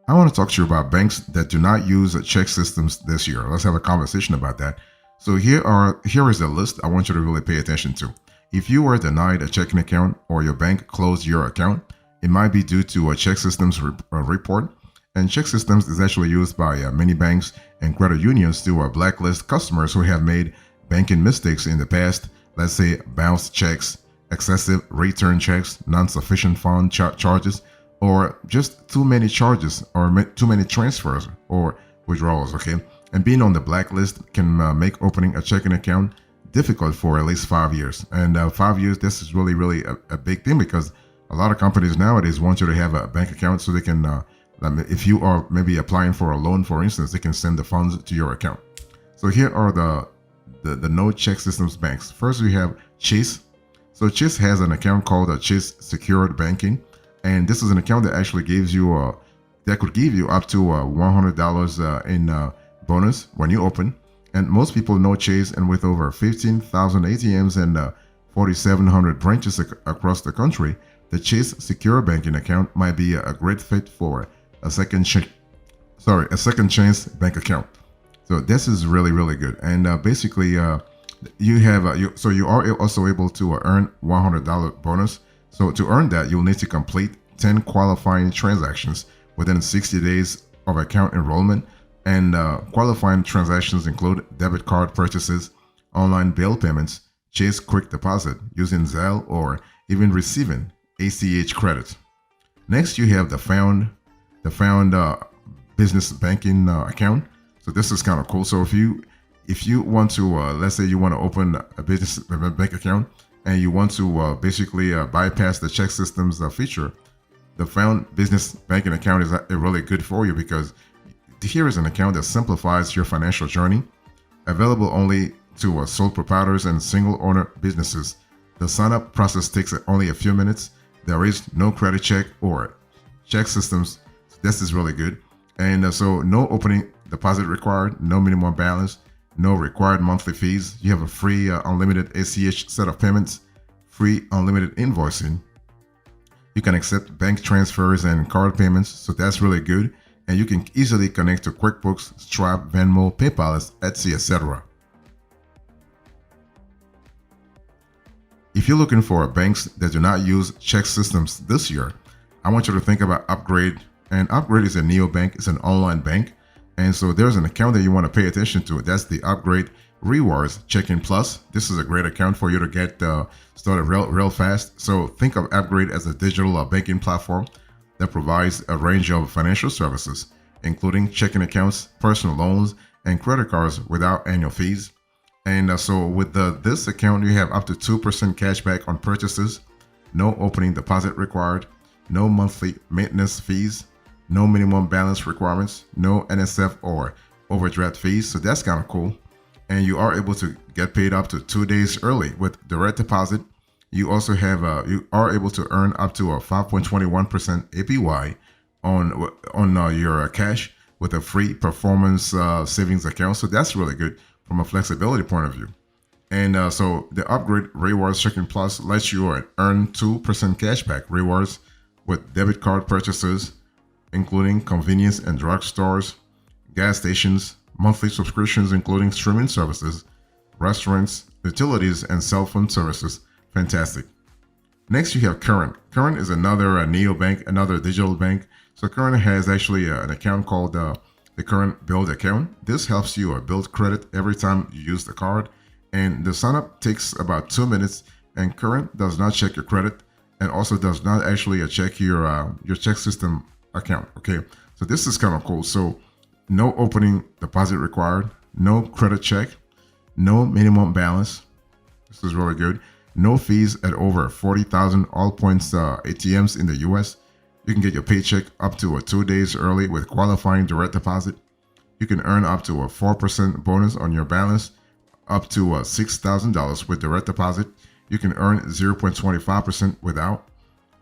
I want to talk to you about banks that do not use check systems this year. Let's have a conversation about that. So here is the list I want you to really pay attention to. If you were denied a checking account or your bank closed your account, it might be due to a ChexSystems report. And ChexSystems is actually used by many banks and credit unions to blacklist customers who have made banking mistakes in the past. Let's say bounced checks, excessive return checks, non-sufficient fund charges, or just too many charges or too many transfers or withdrawals. Okay, and being on the blacklist can make opening a checking account difficult for at least 5 years. And 5 years, this is really a big thing because a lot of companies nowadays want you to have a bank account so they can, if you are maybe applying for a loan, for instance, they can send the funds to your account. So here are the no ChexSystems banks. First, we have Chase. So Chase has an account called Chase Secured Banking, and this is an account that actually gives you that could give you up to $100 in bonus when you open. And most people know Chase, and with over 15,000 ATMs and 4,700 branches across the country, the Chase Secure Banking account might be a great fit for a second chance bank account. So this is really good. And basically, you have so you are also able to earn $100 bonus. So to earn that, you'll need to complete 10 qualifying transactions within 60 days of account enrollment. And qualifying transactions include debit card purchases, online bill payments, Chase Quick Deposit using Zelle, or even receiving ACH credit. Next, you have the Found business banking account. So this is kind of cool. So if you want to, let's say you want to open a business bank account and you want to basically bypass the ChexSystems feature, the Found business banking account is really good for you because here is an account that simplifies your financial journey, available only to sole proprietors and single owner businesses. The sign-up process takes only a few minutes. There is no credit check or ChexSystems. This is really good. And so no opening deposit required, no minimum balance, no required monthly fees. You have a free unlimited ACH set of payments, free unlimited invoicing. You can accept bank transfers and card payments, so that's really good. And you can easily connect to QuickBooks, Stripe, Venmo, PayPal, Etsy, etc. If you're looking for banks that do not use ChexSystems this year, I want you to think about Upgrade. And Upgrade is a neobank, it's an online bank. And so there's an account that you want to pay attention to. That's the Upgrade Rewards Checking Plus. This is a great account for you to get started real fast. So think of Upgrade as a digital banking platform that provides a range of financial services, including checking accounts, personal loans, and credit cards without annual fees. And so with this account, you have up to 2% cash back on purchases, no opening deposit required, no monthly maintenance fees, no minimum balance requirements, no NSF or overdraft fees. So that's kind of cool. And you are able to get paid up to 2 days early with direct deposit. You also have you are able to earn up to a 5.21% APY on your cash with a free performance savings account. So that's really good from a flexibility point of view. And so the Upgrade Rewards Checking Plus lets you earn 2% cashback rewards with debit card purchases, including convenience and drugstores, gas stations, monthly subscriptions including streaming services, restaurants, utilities, and cell phone services. Fantastic. Next, you have Current. Current is another neobank, another digital bank. So Current has actually an account called the Current Build account. This helps you build credit every time you use the card. And the sign up takes about 2 minutes, and Current does not check your credit and also does not actually check your ChexSystem account. Okay, so this is kind of cool. So no opening deposit required, no credit check, no minimum balance. This is really good. No fees at over 40,000 all points ATMs in the US. You can get your paycheck up to 2 days early with qualifying direct deposit. You can earn up to a 4% bonus on your balance, up to $6,000 with direct deposit. You can earn 0.25% without.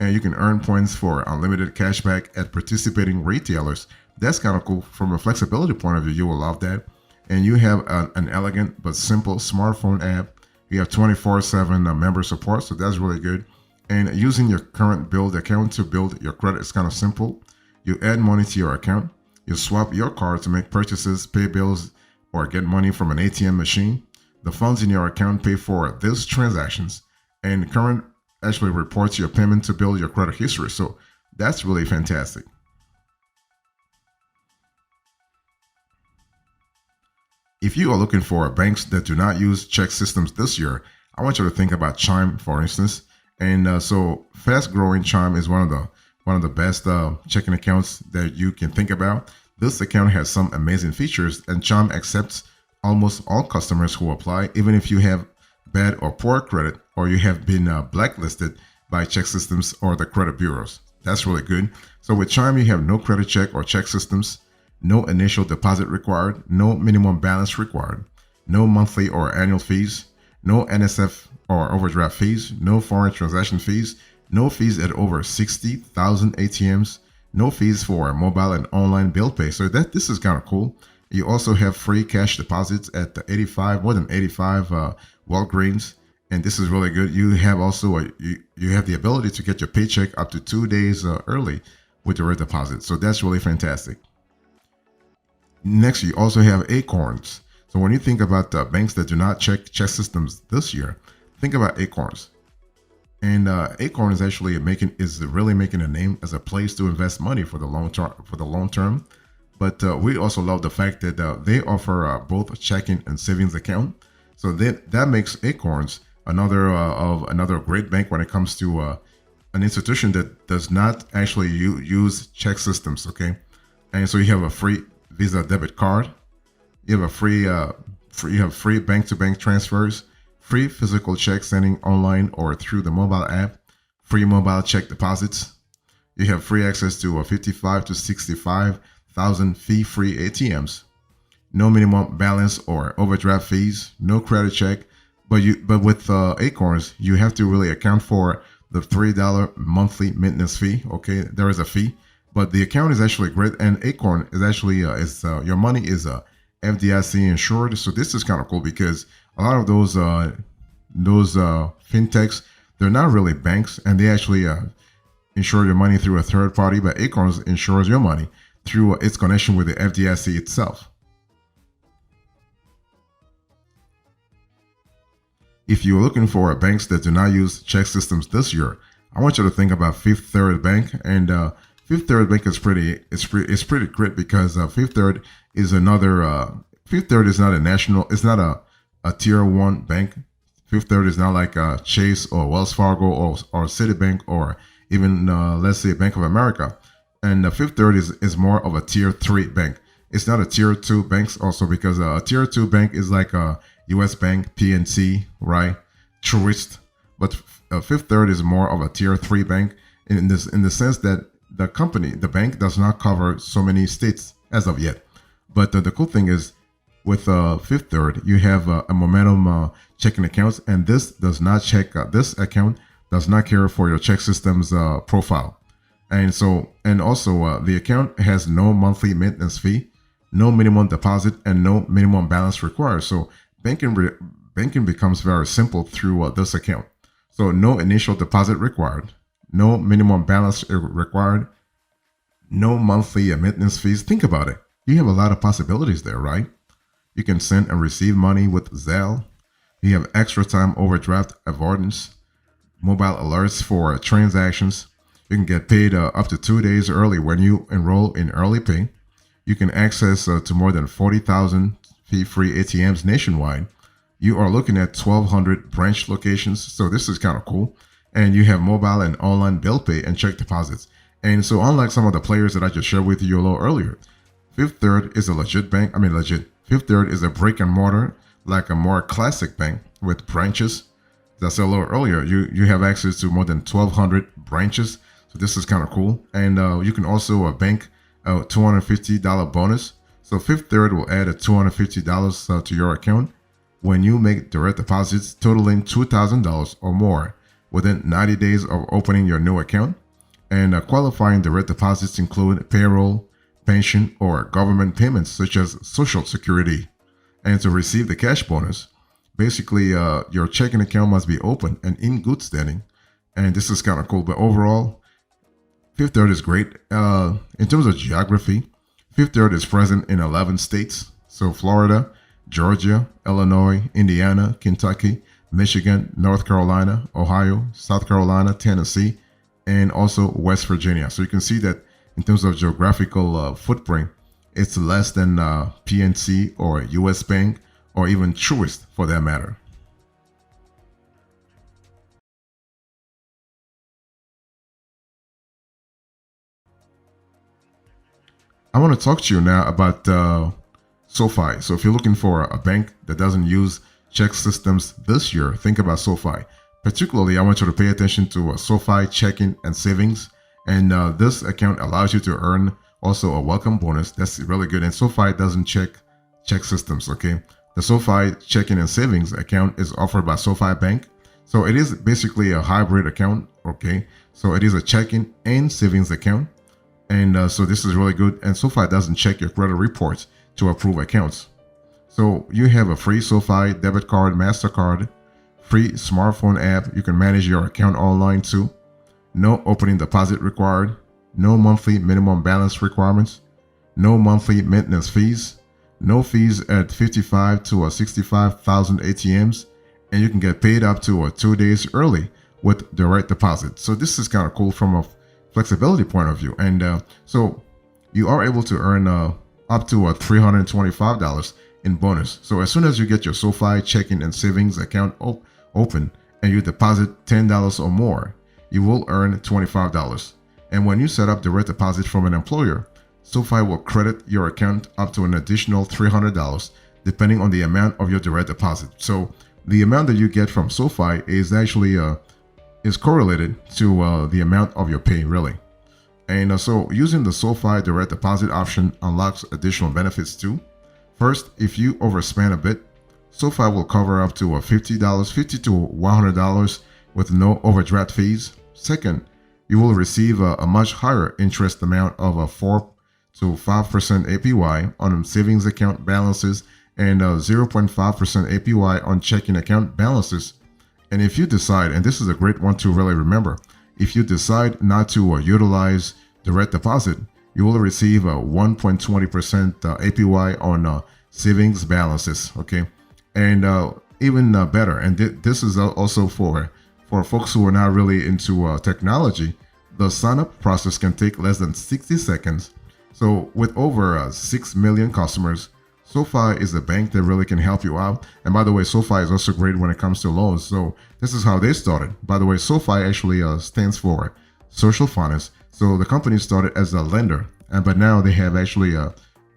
And you can earn points for unlimited cashback at participating retailers. That's kind of cool. From a flexibility point of view, you will love that. And you have an elegant but simple smartphone app. You have 24/7 member support, so that's really good. And using your Current Build account to build your credit is kind of simple. You add money to your account. You swap your card to make purchases, pay bills, or get money from an ATM machine. The funds in your account pay for these transactions, and current actually reports your payment to build your credit history. So that's really fantastic. If you are looking for banks that do not use ChexSystems this year, I want you to think about Chime, for instance. And so, fast-growing Chime is one of the best checking accounts that you can think about. This account has some amazing features, and Chime accepts almost all customers who apply, even if you have bad or poor credit or you have been blacklisted by ChexSystems or the credit bureaus. That's really good. So with Chime, you have no credit check or ChexSystems, no initial deposit required, no minimum balance required, no monthly or annual fees, no NSF or overdraft fees, no foreign transaction fees, no fees at over 60,000 ATMs, no fees for mobile and online bill pay. So this is kind of cool. You also have free cash deposits at the more than 85 Walgreens, and this is really good. You have also you have the ability to get your paycheck up to 2 days early with direct deposit. So that's really fantastic. Next, you also have Acorns. So when you think about the banks that do not check ChexSystems this year, think about Acorns. And Acorn is actually really making a name as a place to invest money for the long term. But we also love the fact that they offer both checking and savings account. So that makes Acorns another great bank when it comes to an institution that does not actually use ChexSystems. Okay, and so you have a free Visa debit card. You have free bank-to-bank transfers, free physical check sending online or through the mobile app, free mobile check deposits. You have free access to 55 to 65,000 fee-free ATMs. No minimum balance or overdraft fees, no credit check. But with Acorns, you have to really account for the $3 monthly maintenance fee. Okay, there is a fee, but the account is actually great, and Acorn is actually your money is FDIC insured. So this is kind of cool because a lot of those fintechs, they're not really banks, and they actually insure your money through a third party. But Acorns insures your money through its connection with the FDIC itself. If you're looking for banks that do not use ChexSystems this year, I want you to think about Fifth Third Bank. And Fifth Third Bank is pretty great because Fifth Third is Fifth Third is not a national, it's not a tier 1 bank. Fifth Third is not like Chase or Wells Fargo or Citibank or even let's say Bank of America. And Fifth Third is more of a tier 3 bank. It's not a tier 2 banks also because a tier 2 bank is like a US Bank, PNC, right? Truist. But Fifth Third is more of a tier 3 bank in the sense that the bank does not cover so many states as of yet. But the cool thing is with Fifth Third, you have a momentum checking accounts, and this does not check. This account does not care for your ChexSystems profile, and also the account has no monthly maintenance fee, no minimum deposit, and no minimum balance required. So banking becomes very simple through this account. So no initial deposit required, no minimum balance required, no monthly maintenance fees. Think about it. You have a lot of possibilities there, right? You can send and receive money with Zelle. You have extra time overdraft avoidance, mobile alerts for transactions. You can get paid up to 2 days early when you enroll in early pay. You can access to more than 40,000 fee-free ATMs nationwide. You are looking at 1,200 branch locations, so this is kind of cool. And you have mobile and online bill pay and check deposits. And so unlike some of the players that I just shared with you a little earlier, Fifth Third is a legit bank. Fifth Third is a brick and mortar, like a more classic bank with branches. As I said a little earlier, you have access to more than 1,200 branches. So this is kind of cool. And you can also bank a $250 bonus. So Fifth Third will add a $250 to your account when you make direct deposits totaling $2,000 or more within 90 days of opening your new account. And qualifying direct deposits include payroll, pension, or government payments such as Social Security. And to receive the cash bonus, basically your checking account must be open and in good standing. And this is kind of cool. But overall, Fifth Third is great. In terms of geography, Fifth Third is present in 11 states. So Florida, Georgia, Illinois, Indiana, Kentucky, Michigan, North Carolina, Ohio, South Carolina, Tennessee, and also West Virginia. So you can see that in terms of geographical footprint, it's less than PNC or US Bank or even Truist for that matter. I want to talk to you now about Sofi. So if you're looking for a bank that doesn't use ChexSystems this year, think about Sofi. Particularly, I want you to pay attention to Sofi checking and savings. And this account allows you to earn also a welcome bonus. That's really good. And Sofi doesn't check ChexSystems, okay? The Sofi checking and savings account is offered by Sofi Bank. So it is basically a hybrid account, okay? So it is a checking and savings account. And so this is really good. And Sofi doesn't check your credit reports to approve accounts. So you have a free Sofi debit card, MasterCard, free smartphone app. You can manage your account online too. No opening deposit required. No monthly minimum balance requirements. No monthly maintenance fees. No fees at 55 to 65,000 ATMs. And you can get paid up to 2 days early with direct deposit. So this is kind of cool from a flexibility point of view. And so you are able to earn up to $325 in bonus. So as soon as you get your Sofi checking and savings account open and you deposit $10 or more, you will earn $25. And when you set up direct deposit from an employer, Sofi will credit your account up to an additional $300 depending on the amount of your direct deposit. So the amount that you get from Sofi is actually is correlated to the amount of your pay, really. And so using the Sofi direct deposit option unlocks additional benefits too. First, if you overspend a bit, Sofi will cover up to $50, $50 to $100 with no overdraft fees. Second, you will receive a much higher interest amount of a 4 to 5% APY on savings account balances and 0.5% APY on checking account balances. And if you decide, and this is a great one to really remember, if you decide not to utilize direct deposit, you will receive a 1.20% APY on savings balances, okay? And even better, and this is also for folks who are not really into technology, the sign-up process can take less than 60 seconds. So with over 6 million customers, Sofi is a bank that really can help you out. And by the way, Sofi is also great when it comes to loans. So this is how they started. By the way, Sofi actually stands for social finance. So the company started as a lender, but now they have actually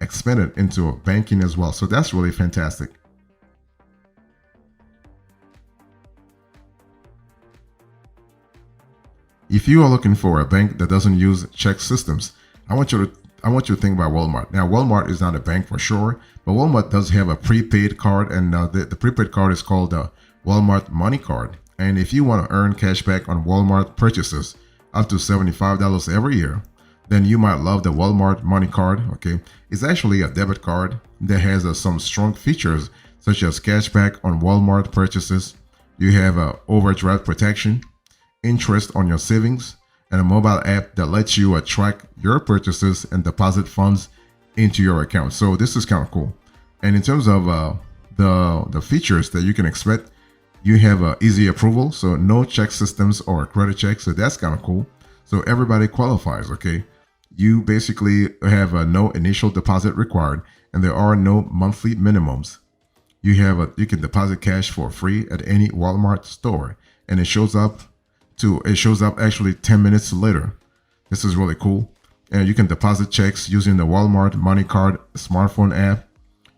expanded into banking as well. So that's really fantastic. If you are looking for a bank that doesn't use ChexSystems, I want you to think about Walmart. Now, Walmart is not a bank for sure, but Walmart does have a prepaid card, and the prepaid card is called the Walmart Money Card. And if you want to earn cash back on Walmart purchases up to $75 every year, then you might love the Walmart Money Card. Okay, it's actually a debit card that has some strong features such as cash back on Walmart purchases. You have overdraft protection, interest on your savings, and a mobile app that lets you track your purchases and deposit funds into your account. So this is kind of cool. And in terms of the features that you can expect, you have easy approval, so no ChexSystems or credit check. So that's kind of cool. So everybody qualifies. Okay, you basically have no initial deposit required, and there are no monthly minimums. You can deposit cash for free at any Walmart store, and it shows up actually 10 minutes later. This is really cool. And you can deposit checks using the Walmart Money Card smartphone app.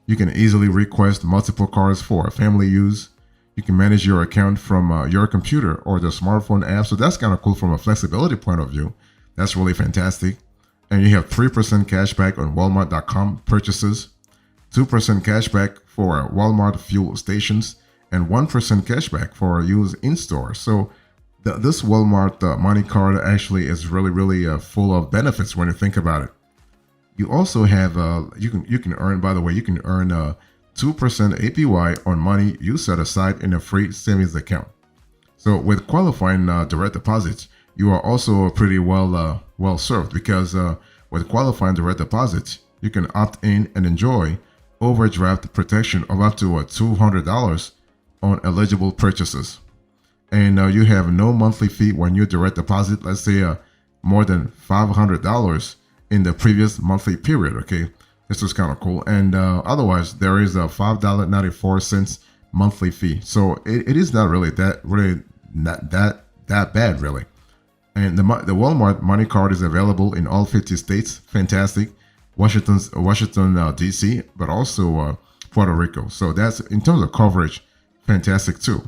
You can easily request multiple cards for family use. You can manage your account from your computer or the smartphone app. So that's kind of cool from a flexibility point of view. That's really fantastic. And you have 3% cash back on Walmart.com purchases, 2% cash back for Walmart fuel stations, and 1% cash back for use in store. So this Walmart Money Card actually is really full of benefits when you think about it. You also have you can earn, by the way, you can earn 2% APY on money you set aside in a free savings account. So with qualifying direct deposits, you are also pretty well well served because with qualifying direct deposits, you can opt in and enjoy overdraft protection of up to $200 on eligible purchases. And you have no monthly fee when you direct deposit, let's say more than $500 in the previous monthly period. Okay, this is kind of cool. And otherwise, there is a $5.94 monthly fee. So it is not really that bad, really. And the Walmart Money Card is available in all 50 states. Fantastic. Washington, D.C., but also Puerto Rico. So that's, in terms of coverage, fantastic too.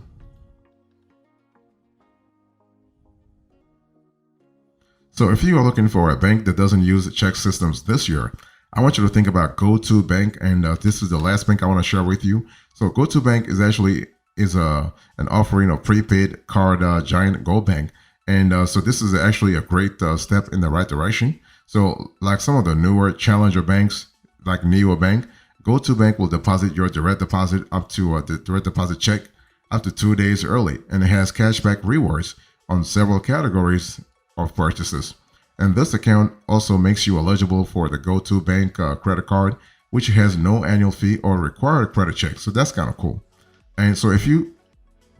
So if you are looking for a bank that doesn't use ChexSystems this year, I want you to think about Goto Bank, and this is the last bank I want to share with you. So Goto Bank is actually an offering of prepaid card giant Goto Bank, and so this is actually a great step in the right direction. So like some of the newer challenger banks, like Neo Bank, Goto Bank will deposit your direct deposit up to the direct deposit check up to 2 days early, and it has cashback rewards on several categories of purchases. And this account also makes you eligible for the Goto Bank credit card, which has no annual fee or required credit check. So that's kind of cool. And so if you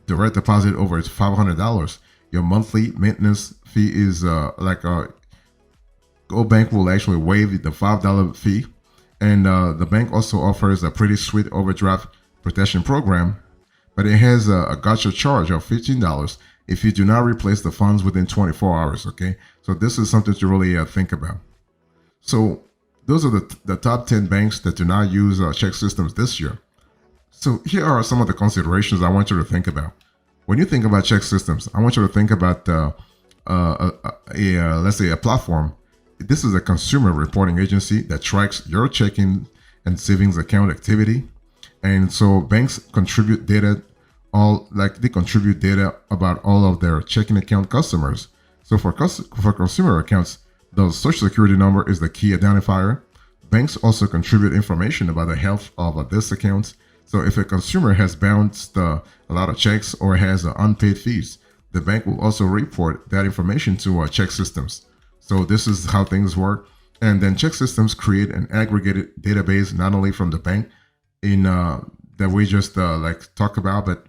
direct deposit over $500, your monthly maintenance fee is Go Bank will actually waive the $5 fee. And the bank also offers a pretty sweet overdraft protection program, but it has a gotcha charge of $15 if you do not replace the funds within 24 hours. Okay, so this is something to really think about. So those are the top 10 banks that do not use ChexSystems this year. So here are some of the considerations I want you to think about. When you think about ChexSystems, I want you to think about let's say a platform. This is a consumer reporting agency that tracks your checking and savings account activity. And so banks contribute data, they contribute data about all of their checking account customers. So for consumer accounts, the social security number is the key identifier. Banks also contribute information about the health of this account. So if a consumer has bounced a lot of checks or has unpaid fees, the bank will also report that information to ChexSystems. So this is how things work. And then ChexSystems create an aggregated database, not only from the bank that we just talked about, but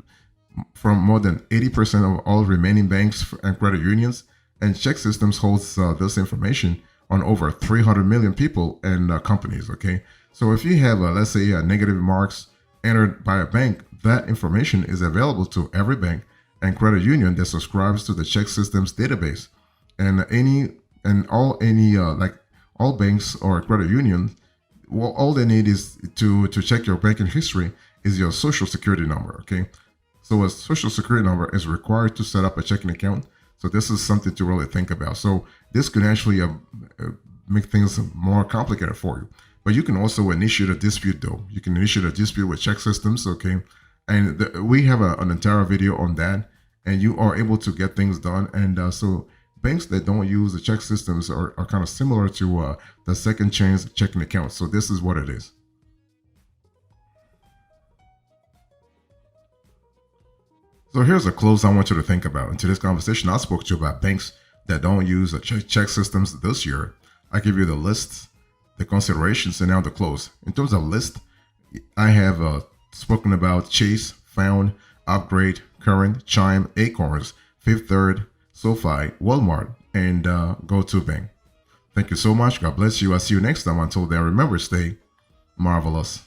from more than 80% of all remaining banks and credit unions. And ChexSystems holds this information on over 300 million people and companies. Okay, so if you have, let's say, negative marks entered by a bank, that information is available to every bank and credit union that subscribes to the ChexSystems database. And all banks or credit unions, well, all they need is to check your banking history is your social security number. Okay, so a social security number is required to set up a checking account. So this is something to really think about. So this can actually make things more complicated for you. But you can also initiate a dispute, though. You can initiate a dispute with ChexSystems, okay? And we have an entire video on that, and you are able to get things done. And so banks that don't use the ChexSystems are kind of similar to the second chance checking account. So this is what it is. So here's a close I want you to think about. In today's conversation, I spoke to you about banks that don't use ChexSystems this year. I give you the lists, the considerations, and now the close. In terms of list, I have spoken about Chase, Found, Upgrade, Current, Chime, Acorns, Fifth Third, Sofi, Walmart, and Goto Bank. Thank you so much. God bless you. I'll see you next time. Until then, remember, stay marvelous.